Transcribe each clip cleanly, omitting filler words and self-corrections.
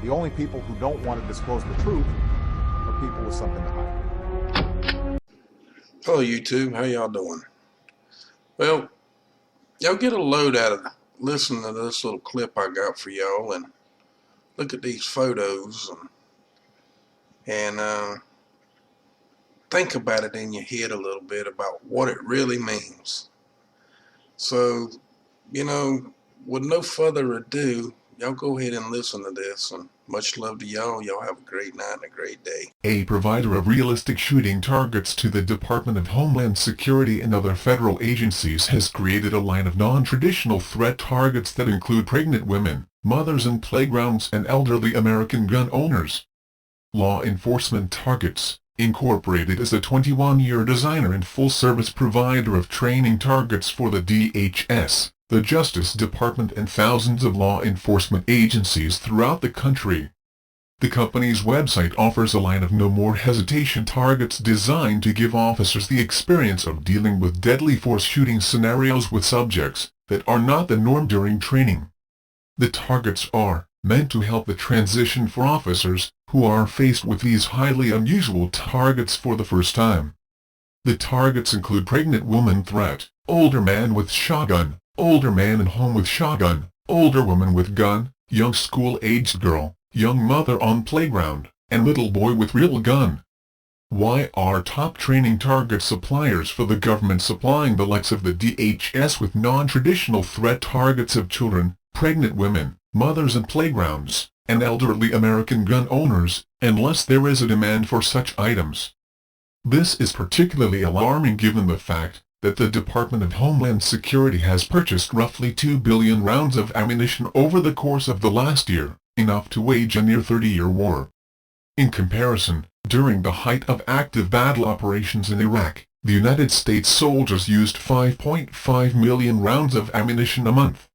The only people who don't want to disclose the truth are people with something to hide. Hello YouTube, how y'all doing? Well, y'all get a load out of listening to this little clip I got for y'all and look at these photos and think about it in your head a little bit about what it really means. So, with no further ado, y'all go ahead and listen to this, and much love to y'all. Y'all have a great night and a great day. A provider of realistic shooting targets to the Department of Homeland Security and other federal agencies has created a line of non-traditional threat targets that include pregnant women, mothers in playgrounds, and elderly American gun owners. Law Enforcement Targets, Incorporated is a 21-year designer and full-service provider of training targets for the DHS, the Justice Department, and thousands of law enforcement agencies throughout the country. The company's website offers a line of no more hesitation targets designed to give officers the experience of dealing with deadly force shooting scenarios with subjects that are not the norm during training. The targets are meant to help the transition for officers who are faced with these highly unusual targets for the first time. The targets include pregnant woman threat, older man with shotgun, older man in home with shotgun, older woman with gun, young school-aged girl, young mother on playground, and little boy with real gun. Why are top training target suppliers for the government supplying the likes of the DHS with non-traditional threat targets of children, pregnant women, mothers in playgrounds, and elderly American gun owners, unless there is a demand for such items? This is particularly alarming given the fact that the Department of Homeland Security has purchased roughly 2 billion rounds of ammunition over the course of the last year, enough to wage a near 30-year war. In comparison, during the height of active battle operations in Iraq, the United States soldiers used 5.5 million rounds of ammunition a month.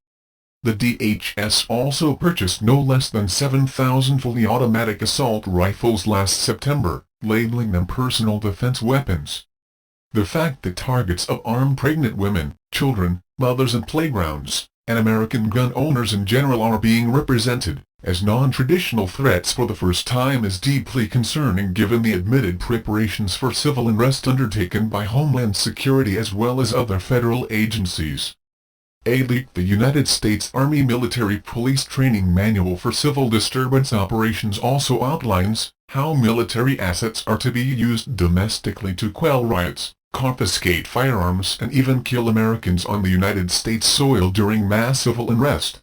The DHS also purchased no less than 7,000 fully automatic assault rifles last September, labeling them personal defense weapons. The fact that targets of armed pregnant women, children, mothers in playgrounds, and American gun owners in general are being represented as non-traditional threats for the first time is deeply concerning given the admitted preparations for civil unrest undertaken by Homeland Security as well as other federal agencies. A leak: the United States Army Military Police Training Manual for Civil Disturbance Operations also outlines how military assets are to be used domestically to quell riots, confiscate firearms, and even kill Americans on the United States soil during mass civil unrest.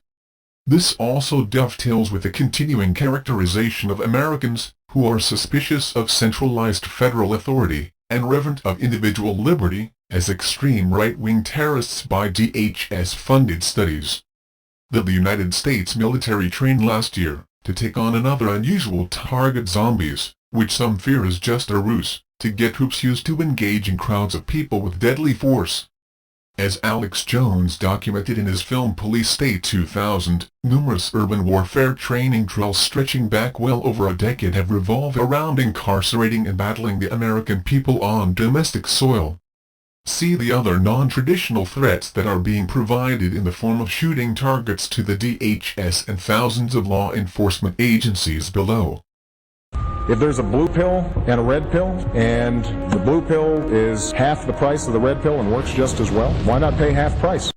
This also dovetails with the continuing characterization of Americans who are suspicious of centralized federal authority and reverent of individual liberty as extreme right-wing terrorists by DHS-funded studies. The United States military trained last year to take on another unusual target: zombies, which some fear is just a ruse to get troops used to engage in crowds of people with deadly force. As Alex Jones documented in his film Police State 2000, numerous urban warfare training drills stretching back well over a decade have revolved around incarcerating and battling the American people on domestic soil. See the other non-traditional threats that are being provided in the form of shooting targets to the DHS and thousands of law enforcement agencies below. If there's a blue pill and a red pill, and the blue pill is half the price of the red pill and works just as well, why not pay half price?